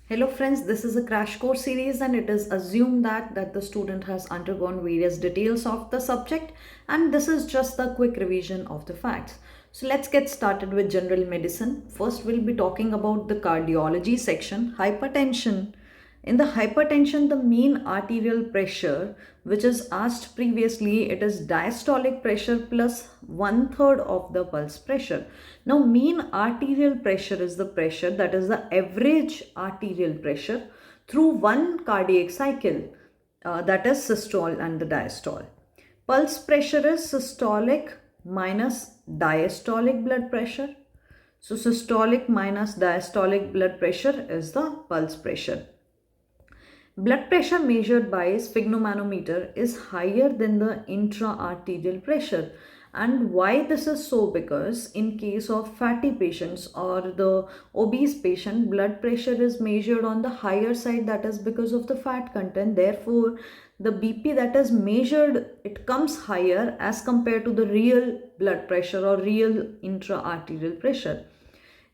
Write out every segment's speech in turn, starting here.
Hello friends, this is a crash course series and it is assumed that the student has undergone various details of the subject, and this is just the quick revision of the facts. So let's get started with general medicine. First we'll be talking about the cardiology section, hypertension. In the hypertension, the mean arterial pressure, which is asked previously, it is diastolic pressure plus one third of the pulse pressure. Now, mean arterial pressure is the pressure, that is the average arterial pressure through one cardiac cycle, that is systole and the diastole. Pulse pressure is systolic minus diastolic blood pressure. So, systolic minus diastolic blood pressure is the pulse pressure. Blood pressure measured by sphygmomanometer is higher than the intra-arterial pressure. And why this is so? Because in case of fatty patients or the obese patient, blood pressure is measured on the higher side, that is because of the fat content. Therefore, the BP that is measured, it comes higher as compared to the real blood pressure or real intra-arterial pressure.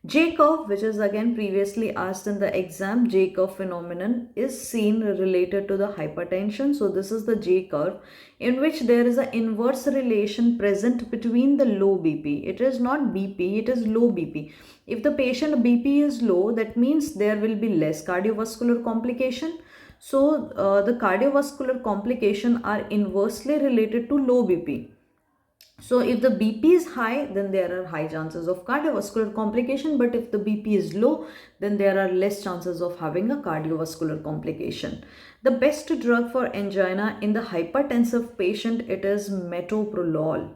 J curve, which is again previously asked in the exam, J curve phenomenon is seen related to the hypertension. So this is the J curve in which there is an inverse relation present between the low BP. It is not BP, it is low BP. If the patient BP is low, that means there will be less cardiovascular complication. So the cardiovascular complication are inversely related to low BP. So if the BP is high, then there are high chances of cardiovascular complication. But if the BP is low, then there are less chances of having a cardiovascular complication. The best drug for angina in the hypertensive patient, it is metoprolol.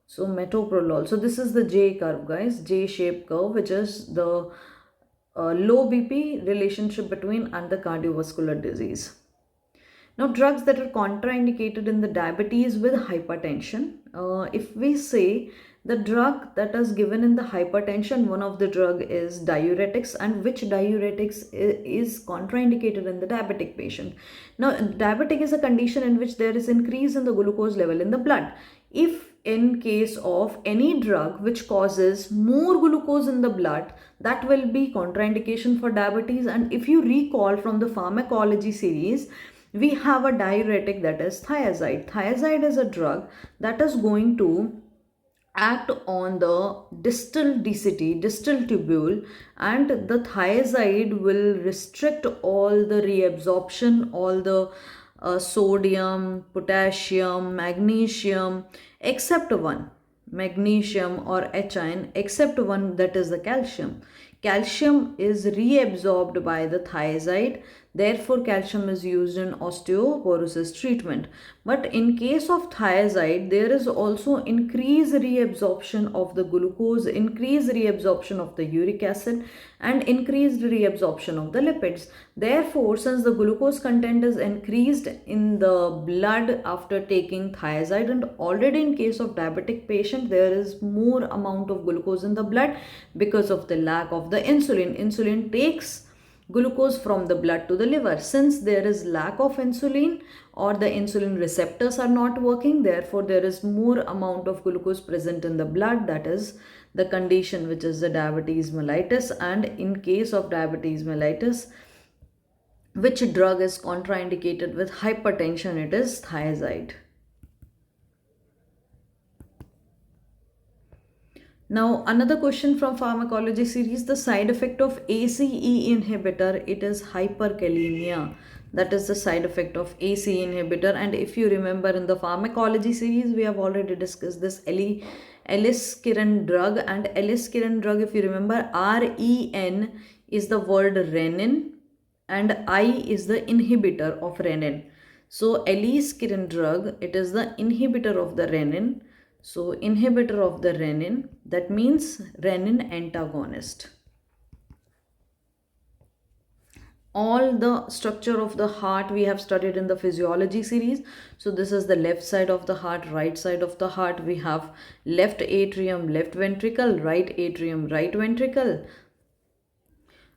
So metoprolol. So this is the J curve, guys, J shaped curve, which is the low BP relationship between and the cardiovascular disease. Now, drugs that are contraindicated in the diabetes with hypertension. If we say the drug that is given in the hypertension, one of the drug is diuretics, and which diuretics is contraindicated in the diabetic patient. Now, diabetic is a condition in which there is increase in the glucose level in the blood. If in case of any drug which causes more glucose in the blood, that will be contraindication for diabetes. And if you recall from the pharmacology series, we have a diuretic, that is thiazide. Thiazide is a drug that is going to act on the distal DCT, distal tubule, and the thiazide will restrict all the reabsorption, all the sodium, potassium, magnesium, except one, magnesium or iron, except one, that is the calcium. Calcium is reabsorbed by the thiazide. Therefore, calcium is used in osteoporosis treatment. But in case of thiazide, there is also increased reabsorption of the glucose, increased reabsorption of the uric acid, and increased reabsorption of the lipids. Therefore, since the glucose content is increased in the blood after taking thiazide, and already in case of diabetic patient, there is more amount of glucose in the blood because of the lack of the insulin. Insulin takes glucose from the blood to the liver. Since there is lack of insulin or the insulin receptors are not working, therefore there is more amount of glucose present in the blood. That is the condition which is the diabetes mellitus. And in case of diabetes mellitus, which drug is contraindicated with hypertension? It is thiazide. Now, another question from pharmacology series, the side effect of ACE inhibitor, it is hyperkalemia. That is the side effect of ACE inhibitor. And if you remember in the pharmacology series, we have already discussed this Ellis Kiran drug. And Ellis Kiran drug, if you remember, REN is the word renin and I is the inhibitor of renin. So, Ellis Kiran drug, it is the inhibitor of the renin. So, inhibitor of the renin, that means renin antagonist. All the structure of the heart we have studied in the physiology series. So, this is the left side of the heart, right side of the heart. We have left atrium, left ventricle, right atrium, right ventricle.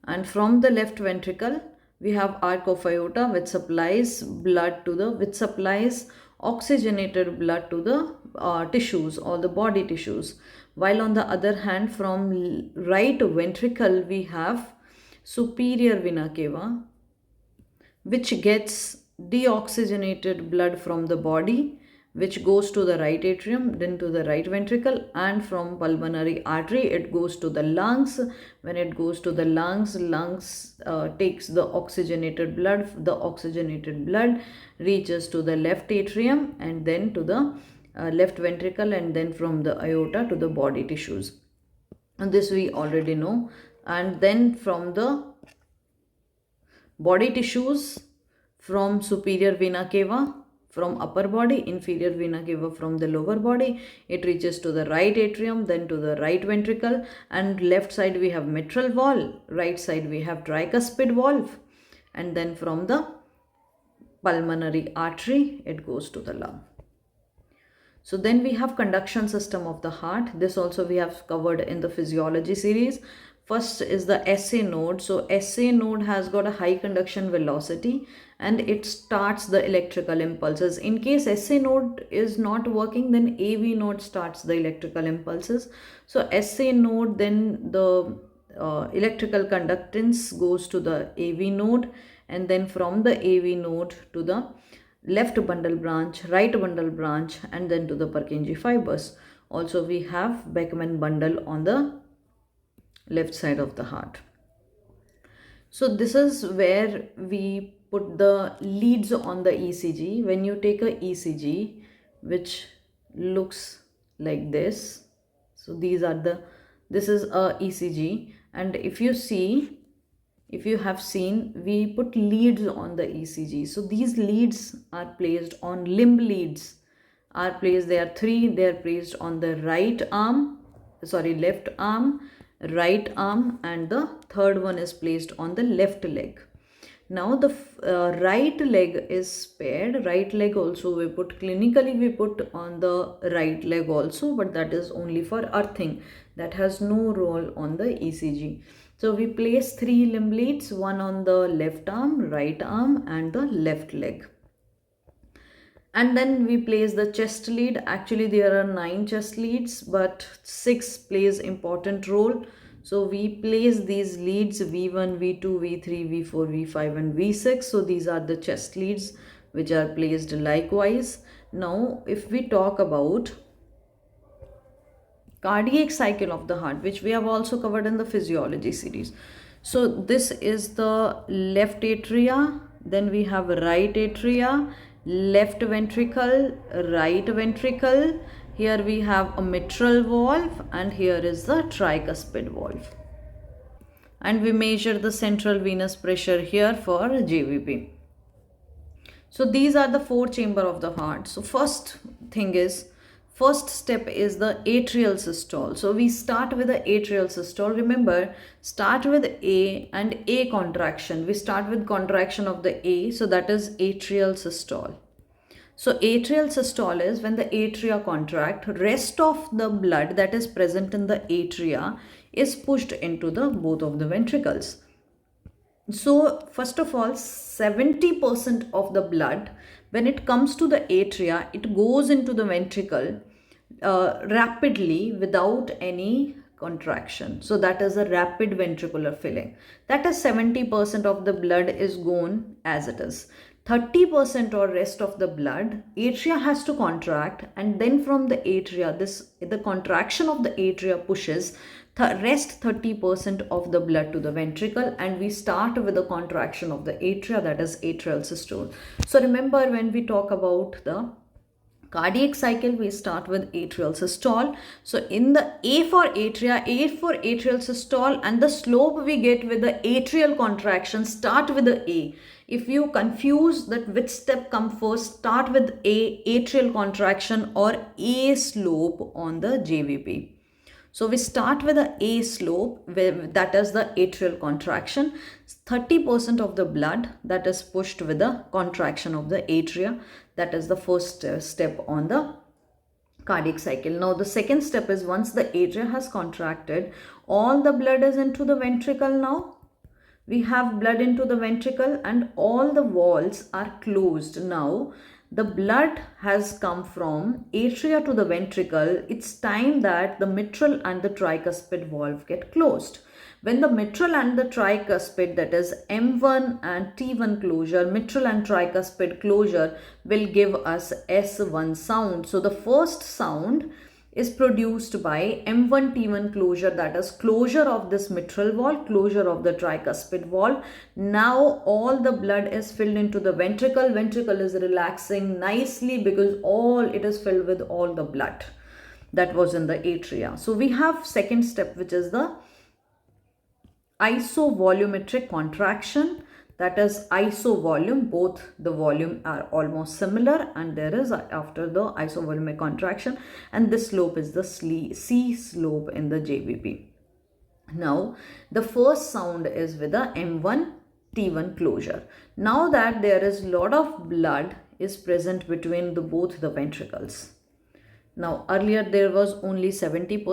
And from the left ventricle, we have arc of aorta, which supplies oxygenated blood to the tissues or the body tissues. While on the other hand, from right ventricle we have superior vena cava, which gets deoxygenated blood from the body, which goes to the right atrium, then to the right ventricle, and from pulmonary artery it goes to the lungs. When it goes to the lungs takes the oxygenated blood. The oxygenated blood reaches to the left atrium and then to the left ventricle, and then from the aorta to the body tissues, and this we already know. And then from the body tissues, from superior vena cava from upper body, inferior vena cava from the lower body, it reaches to the right atrium, then to the right ventricle, and left side we have mitral valve, right side we have tricuspid valve, and then from the pulmonary artery it goes to the lung. So then we have conduction system of the heart. This also we have covered in the physiology series. First is the SA node. So SA node has got a high conduction velocity and it starts the electrical impulses. In case SA node is not working, then AV node starts the electrical impulses. So SA node, then the electrical conductance goes to the AV node, and then from the AV node to the left bundle branch, right bundle branch, and then to the Purkinje fibers. Also we have Beckman bundle on the left side of the heart. So this is where we put the leads on the ECG. When you take a ECG which looks like this, so this is a ECG, and if you have seen, we put leads on the ECG. So these leads are placed on limb leads are placed. There are three. They are placed on the left arm, right arm, and the third one is placed on the left leg. Now the right leg is spared. Right leg also we put clinically, we put on the right leg also, but that is only for earthing. That has no role on the ECG. So we place three limb leads, one on the left arm, right arm, and the left leg. And then we place the chest lead. Actually there are 9 chest leads, but 6 plays important role. So we place these leads V1, V2, V3, V4, V5 and V6. So these are the chest leads which are placed likewise. Now if we talk about cardiac cycle of the heart, which we have also covered in the physiology series. So this is the left atria, then we have right atria, left ventricle, right ventricle. Here we have a mitral valve, and here is the tricuspid valve. And we measure the central venous pressure here for JVP. So these are the 4 chambers of the heart. So first step is the atrial systole. So we start with the atrial systole. Remember, start with A and A contraction. We start with contraction of the A, so that is atrial systole. So atrial systole is when the atria contract, rest of the blood that is present in the atria is pushed into the both of the ventricles. So first of all, 70% of the blood, when it comes to the atria, it goes into the ventricle rapidly without any contraction. So that is a rapid ventricular filling. That is 70% of the blood is gone as it is. 30% or rest of the blood, atria has to contract, and then from the atria, the contraction of the atria pushes the rest 30% of the blood to the ventricle, and we start with the contraction of the atria, that is atrial systole. So remember, when we talk about the cardiac cycle, we start with atrial systole. So in the A for atria, A for atrial systole, and the slope we get with the atrial contraction, start with the A. If you confuse that which step come first, start with A, atrial contraction, or A slope on the JVP. So we start with the A slope, that is the atrial contraction. 30% of the blood that is pushed with the contraction of the atria. That is the first step on the cardiac cycle. Now the second step is, once the atria has contracted, all the blood is into the ventricle now. We have blood into the ventricle and all the walls are closed. Now the blood has come from atria to the ventricle. It's time that the mitral and the tricuspid valve get closed. When the mitral and the tricuspid, that is M1 and T1 closure, mitral and tricuspid closure will give us S1 sound. So the first sound is produced by M1 T1 closure, that is closure of this mitral valve, closure of the tricuspid valve. Now all the blood is filled into the ventricle. Ventricle is relaxing nicely because all it is filled with all the blood that was in the atria. So we have second step, which is the isovolumetric contraction, that is isovolume. Both the volume are almost similar, and there is after the isovolumic contraction, and this slope is the C slope in the JVP. Now the first sound is with the M1 T1 closure. Now that there is lot of blood is present between both the ventricles. Now earlier there was only 70%,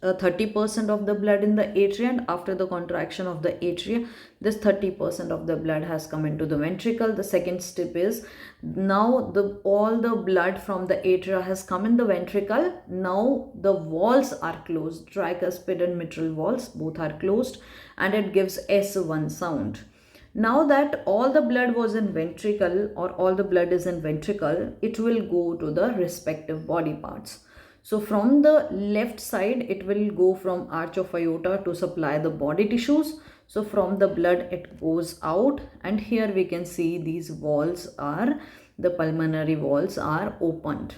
30% of the blood in the atria, and after the contraction of the atria, this 30% of the blood has come into the ventricle. The second step is now all the blood from the atria has come in the ventricle. Now the valves are closed, tricuspid and mitral valves both are closed, and it gives S1 sound. Now that all the blood was in ventricle, or all the blood is in ventricle, it will go to the respective body parts. So from the left side, it will go from arch of aorta to supply the body tissues. So from the blood it goes out, and here we can see these valves are, the pulmonary valves are opened.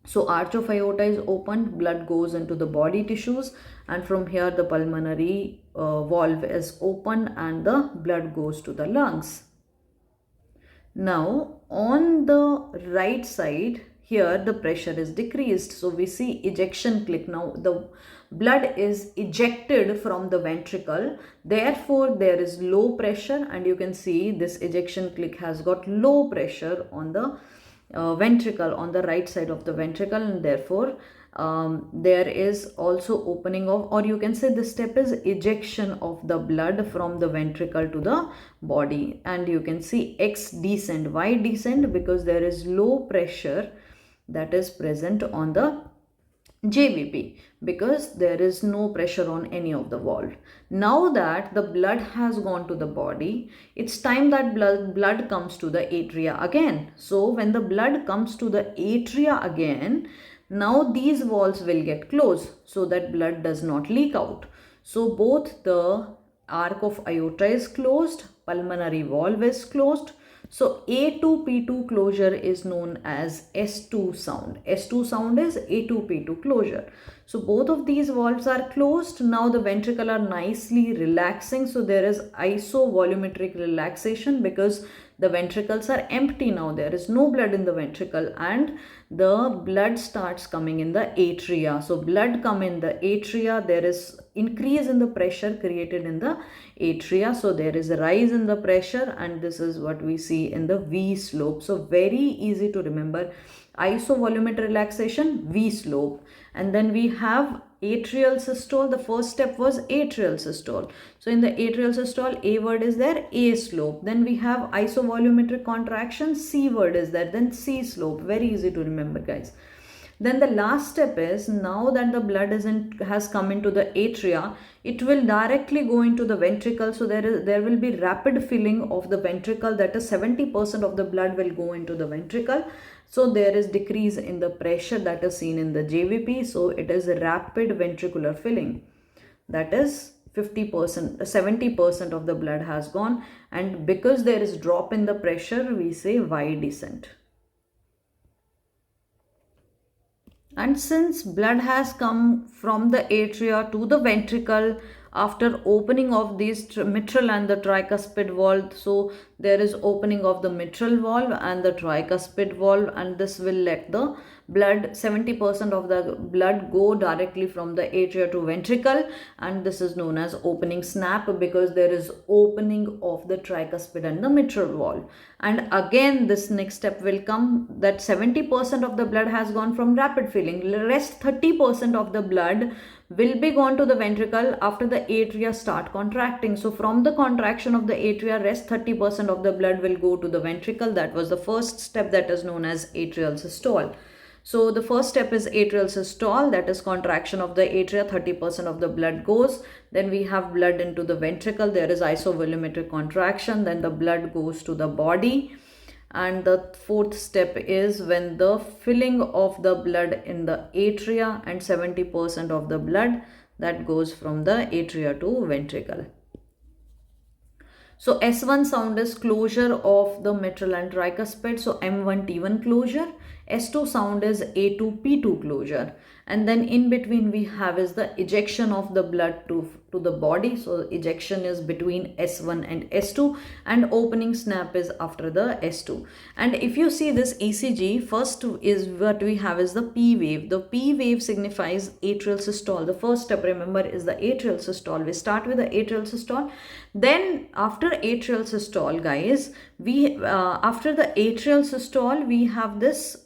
So arch of aorta is opened, blood goes into the body tissues, and from here the pulmonary valve is opened and the blood goes to the lungs. Now on the right side, here the pressure is decreased. So we see ejection click. Now the blood is ejected from the ventricle. Therefore there is low pressure, and you can see this ejection click has got low pressure on the ventricle, on the right side of the ventricle, and therefore there is also opening of, or you can say this step is ejection of the blood from the ventricle to the body. And you can see X descent. Why descent? Because there is low pressure that is present on the JVP, because there is no pressure on any of the valve. Now that the blood has gone to the body, it's time that blood comes to the atria again. So when the blood comes to the atria again, now these valves will get closed so that blood does not leak out. So both the arc of aorta is closed, pulmonary valve is closed. So A2P2 closure is known as S2 sound. S2 sound is A2P2 closure. So both of these valves are closed. Now the ventricle are nicely relaxing. So there is isovolumetric relaxation because the ventricles are empty now. There is no blood in the ventricle, and the blood starts coming in the atria. So blood come in the atria. There is increase in the pressure created in the atria. So there is a rise in the pressure, and this is what we see in the V slope. So very easy to remember. Isovolumetric relaxation, V slope. And then we have atrial systole. The first step was atrial systole. So in the atrial systole, A word is there, A slope. Then we have isovolumetric contraction, C word is there, then C slope. Very easy to remember, guys. Then the last step is, now that the blood has come into the atria, it will directly go into the ventricle. So there will be rapid filling of the ventricle, that is 70% of the blood will go into the ventricle. So there is decrease in the pressure that is seen in the JVP. So it is a rapid ventricular filling. That is 50%, 70% of the blood has gone. And because there is drop in the pressure, we say Y descent. And since blood has come from the atria to the ventricle after opening of these mitral and the tricuspid valve, so there is opening of the mitral valve and the tricuspid valve, and this will let the blood, 70% of the blood go directly from the atria to ventricle, and this is known as opening snap because there is opening of the tricuspid and the mitral valve. And again this next step will come, that 70% of the blood has gone from rapid filling. The rest 30% of the blood will be gone to the ventricle after the atria start contracting. So from the contraction of the atria, rest 30% of the blood will go to the ventricle. That was the first step, that is known as atrial systole. So the first step is atrial systole, that is contraction of the atria, 30% of the blood goes. Then we have blood into the ventricle, there is isovolumetric contraction, then the blood goes to the body. And the fourth step is when the filling of the blood in the atria, and 70% of the blood that goes from the atria to ventricle. So S1 sound is closure of the mitral and tricuspid. So M1 T1 closure. S2 sound is A2 P2 closure. And then in between we have is the ejection of the blood to the body. So ejection is between S1 and S2, and opening snap is after the S2. And if you see this ECG, first is what we have is the P wave. The P wave signifies atrial systole. The first step, remember, is the atrial systole. We start with the atrial systole. Then after atrial systole, guys, we after the atrial systole we have this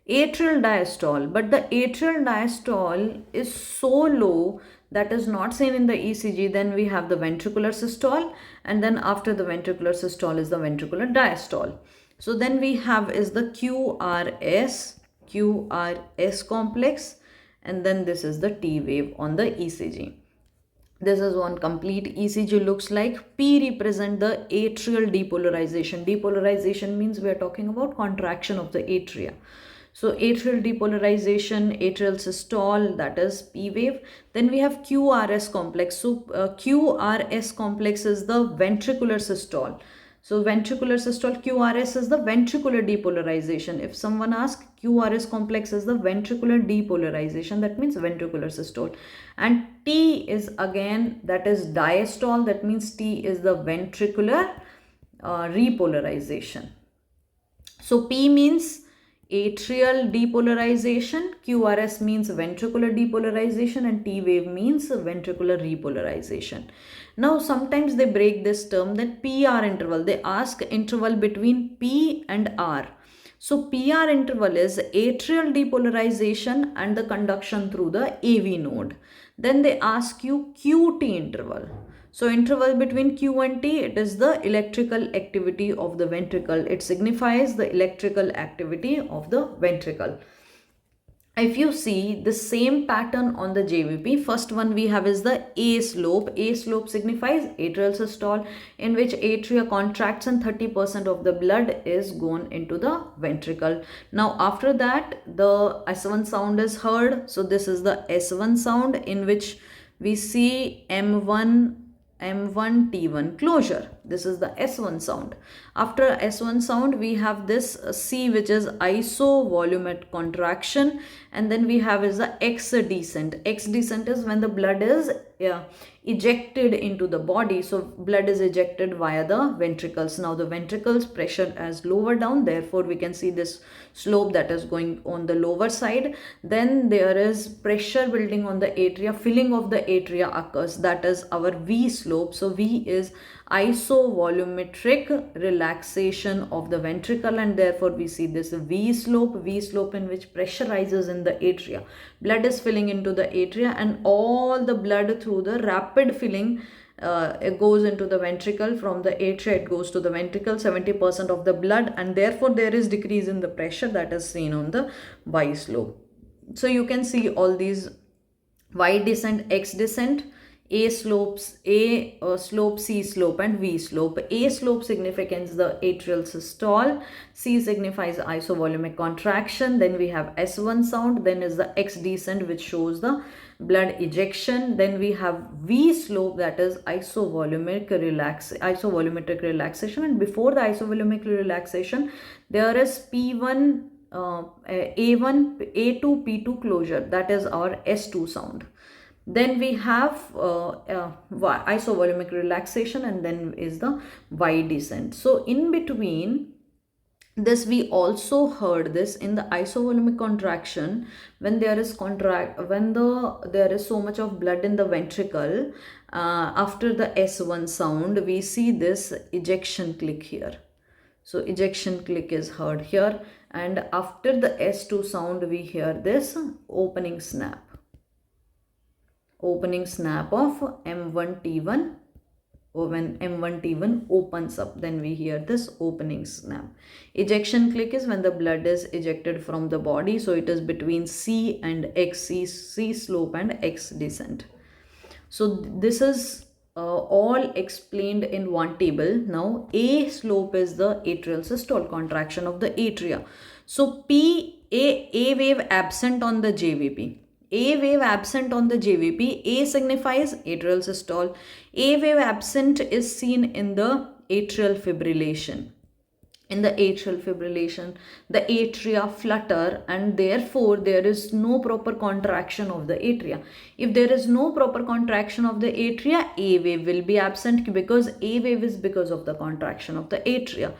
atrial diastole, but the atrial diastole is so low that is not seen in the ECG. Then we have the ventricular systole, and then after the ventricular systole is the ventricular diastole. So then we have is the QRS complex, and then this is the T wave on the ECG. This is one complete ECG looks like. P represent the atrial depolarization. Depolarization means we are talking about contraction of the atria. So atrial depolarization, atrial systole, that is P wave. Then we have QRS complex. So QRS complex is the ventricular systole. So ventricular systole, QRS is the ventricular depolarization. If someone asks, QRS complex is the ventricular depolarization, that means ventricular systole. And T is again, that is diastole, that means T is the ventricular repolarization. So P means atrial depolarization, QRS means ventricular depolarization, and T wave means ventricular repolarization. Now sometimes they break this term, that PR interval. They ask interval between P and R. So PR interval is atrial depolarization and the conduction through the AV node. Then they ask you QT interval. So interval between Q and T, it is the electrical activity of the ventricle. It signifies the electrical activity of the ventricle. If you see the same pattern on the JVP, first one we have is the A slope. A slope signifies atrial systole, in which atria contracts and 30% of the blood is gone into the ventricle. Now after that the S1 sound is heard. So this is the S1 sound, in which we see M1 T1 closure. This is the S1 sound. After S1 sound we have this C, which is isovolumetric contraction, and then we have is the X descent. X descent is when the blood is ejected into the body. So blood is ejected via the ventricles. Now the ventricles pressure is lower down, therefore we can see this slope that is going on the lower side. Then there is pressure building on the atria, filling of the atria occurs, that is our V slope. So V is isovolumetric relaxation of the ventricle, and therefore we see this V slope in which pressure rises in the atria. Blood is filling into the atria, and all the blood through the rapid filling it goes into the ventricle. From the atria it goes to the ventricle, 70% of the blood, and therefore there is decrease in the pressure that is seen on the Y slope. So you can see all these Y descent, X descent, A slopes, A slope, C slope, and V slope. A slope signifies the atrial systole, C signifies isovolumic contraction, then we have S1 sound, then is the X descent, which shows the blood ejection, then we have V slope, that is isovolumetric relaxation, and before the isovolumic relaxation there is P1 A1 A2 P2 closure, that is our S2 sound. Then we have isovolumic relaxation, and then is the Y descent. So in between this we also heard this in the isovolumic contraction, when there is there is so much of blood in the ventricle, after the S1 sound we see this ejection click here. So ejection click is heard here, and after the S2 sound we hear this opening snap of M1 T1 or when M1T1 opens up, then we hear this opening snap. Ejection click is when the blood is ejected from the body, so it is between C and X, C slope and X descent. So this is all explained in one table. Now A slope is the atrial systole, contraction of the atria. So A wave absent on the JVP. A wave absent on the JVP. A signifies atrial systole. A wave absent is seen in the atrial fibrillation. In the atrial fibrillation, the atria flutter and therefore there is no proper contraction of the atria. If there is no proper contraction of the atria, A wave will be absent, because A wave is because of the contraction of the atria.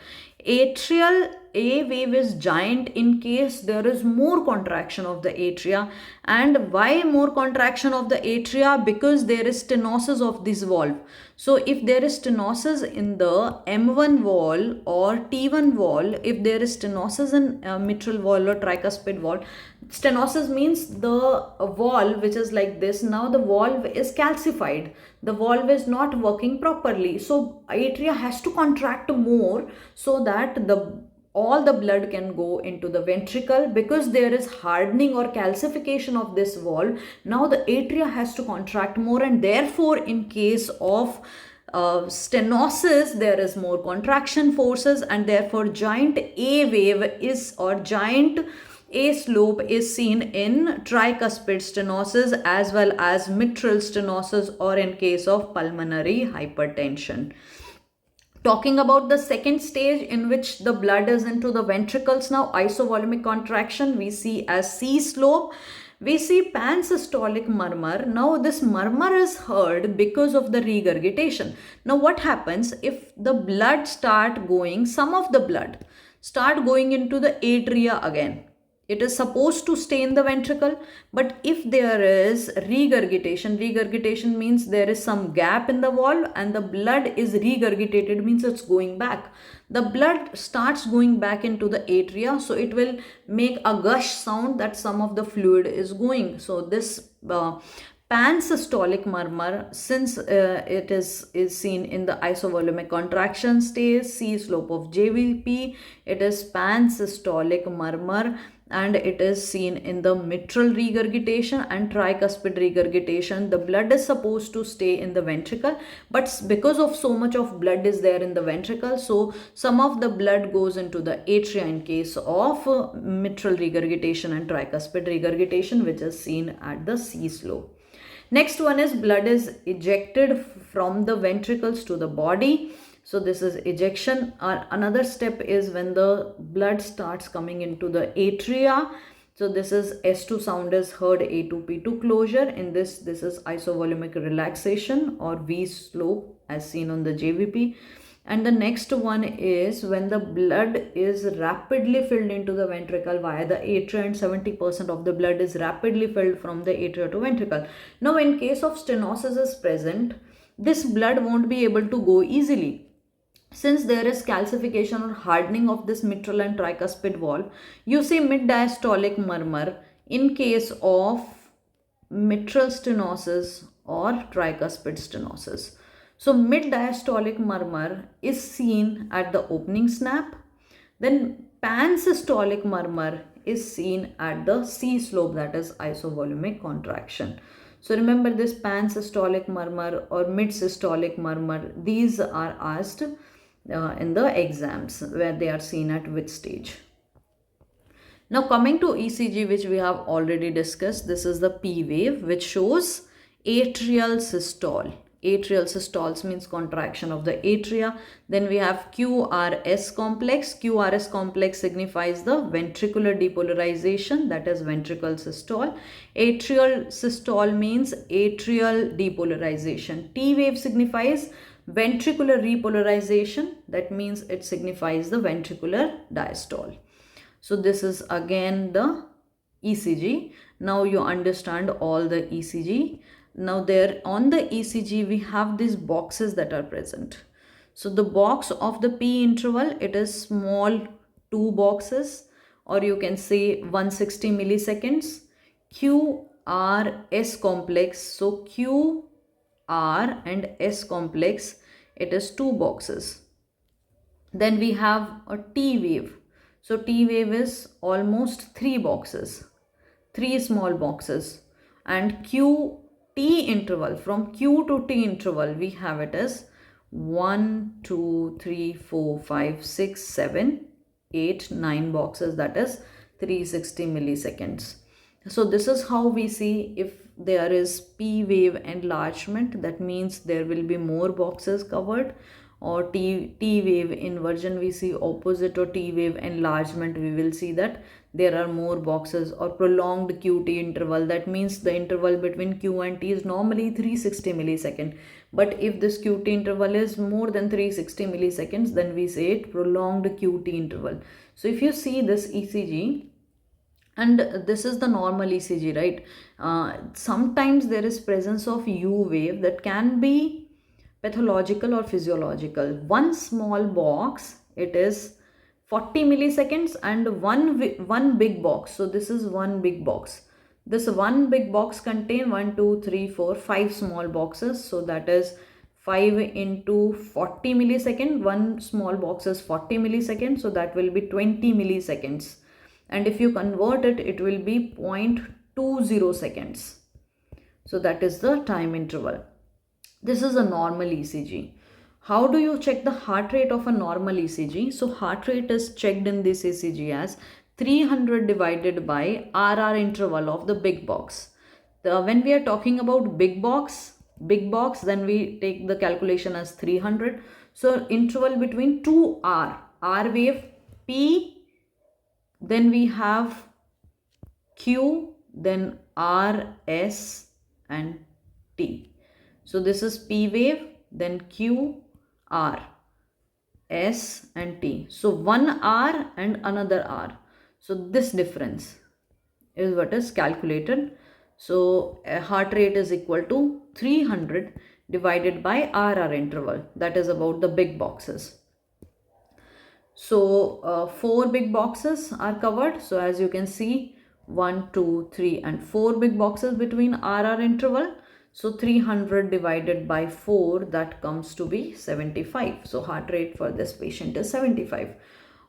Atrial A wave is giant in case there is more contraction of the atria. And why more contraction of the atria? Because there is stenosis of this valve. So if there is stenosis in the M1 wall or T1 wall, if there is stenosis in mitral wall or tricuspid wall, stenosis means the valve which is like this, now the valve is calcified, the valve is not working properly, so atria has to contract more so that all the blood can go into the ventricle. Because there is hardening or calcification of this valve, now the atria has to contract more, and therefore in case of stenosis there is more contraction forces, and therefore giant A wave is, or giant A slope is seen in tricuspid stenosis as well as mitral stenosis, or in case of pulmonary hypertension. Talking about the second stage in which the blood is into the ventricles, now isovolumic contraction we see as C slope. We see pansystolic murmur. Now this murmur is heard because of the regurgitation. Now what happens if the blood start going, some of the blood start going into the atria again? It is supposed to stay in the ventricle, but if there is regurgitation means there is some gap in the wall and the blood is regurgitated, means it's going back. The blood starts going back into the atria, so it will make a gush sound that some of the fluid is going. So this pansystolic murmur, since it is seen in the isovolumic contraction stage, C slope of JVP, it is pansystolic murmur, and it is seen in the mitral regurgitation and tricuspid regurgitation. The blood is supposed to stay in the ventricle, but because of so much of blood is there in the ventricle, so some of the blood goes into the atria in case of mitral regurgitation and tricuspid regurgitation, which is seen at the C slope. Next one is blood is ejected from the ventricles to the body. So this is ejection. Another step is when the blood starts coming into the atria. So this is S2 sound is heard, A2P2 closure. In this is isovolumic relaxation or V slope as seen on the JVP. And the next one is when the blood is rapidly filled into the ventricle via the atria, and 70% of the blood is rapidly filled from the atria to ventricle. Now in case of stenosis is present, this blood won't be able to go easily. Since there is calcification or hardening of this mitral and tricuspid valve, you see mid-diastolic murmur in case of mitral stenosis or tricuspid stenosis. So mid-diastolic murmur is seen at the opening snap. Then pansystolic murmur is seen at the C slope, that is isovolumic contraction. So remember this pansystolic murmur or mid-systolic murmur, these are asked in the exams where they are seen at which stage. Now coming to ECG, which we have already discussed, this is the P wave which shows atrial systole. Atrial systoles means contraction of the atria. Then we have QRS complex. QRS complex signifies the ventricular depolarization, that is ventricle systole. Atrial systole means atrial depolarization. T wave signifies ventricular repolarization, that means it signifies the ventricular diastole. So this is again the ECG. Now you understand all the ECG. Now there on the ECG we have these boxes that are present. So the box of the P interval, it is small 2 boxes, or you can say 160 milliseconds. QRS complex, so Q R and S complex, it is 2 boxes. Then we have a T wave. So T wave is almost 3 boxes, 3 small boxes. And Q T interval, from Q to T interval, we have it as 1, 2, 3, 4, 5, 6, 7, 8, 9 boxes, that is 360 milliseconds. So this is how we see if there is P wave enlargement, that means there will be more boxes covered, or T wave inversion, we see opposite, or T wave enlargement, we will see that there are more boxes, or prolonged QT interval, that means the interval between Q and T is normally 360 millisecond, but if this QT interval is more than 360 milliseconds, then we say it prolonged QT interval. So if you see this ECG, and this is the normal ECG, right? Sometimes there is presence of U wave that can be pathological or physiological. One small box, it is 40 milliseconds, and one big box. So this is one big box. This one big box contain 1, 2, 3, 4, 5 small boxes. So that is 5 into 40 millisecond. One small box is 40 milliseconds. So that will be 20 milliseconds. And if you convert it, it will be 0.20 seconds. So that is the time interval. This is a normal ECG. How do you check the heart rate of a normal ECG? So heart rate is checked in this ECG as 300 divided by RR interval of the big box. When we are talking about big box, then we take the calculation as 300. So interval between 2 R wave, P, then we have Q, then R, S and T. So this is P wave, then Q, R, S and T. So one R and another R. So this difference is what is calculated. So a heart rate is equal to 300 divided by RR interval. That is about the big boxes. So 4 big boxes are covered. So as you can see, 1, 2, 3 and 4 big boxes between RR interval. So 300 divided by 4, that comes to be 75. So heart rate for this patient is 75.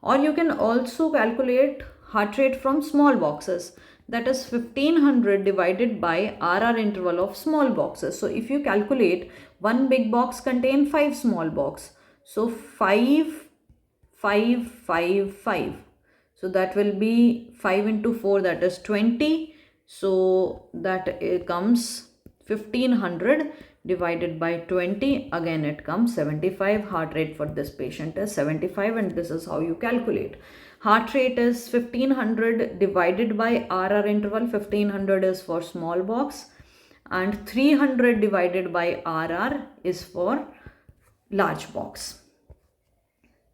Or you can also calculate heart rate from small boxes. That is 1500 divided by RR interval of small boxes. So if you calculate, one big box contain 5 small box. So 5, 5, 5, 5. So that will be 5 into 4, that is 20. So that comes 1500 divided by 20. Again it comes 75. Heart rate for this patient is 75, and this is how you calculate. Heart rate is 1500 divided by RR interval. 1500 is for small box and 300 divided by RR is for large box.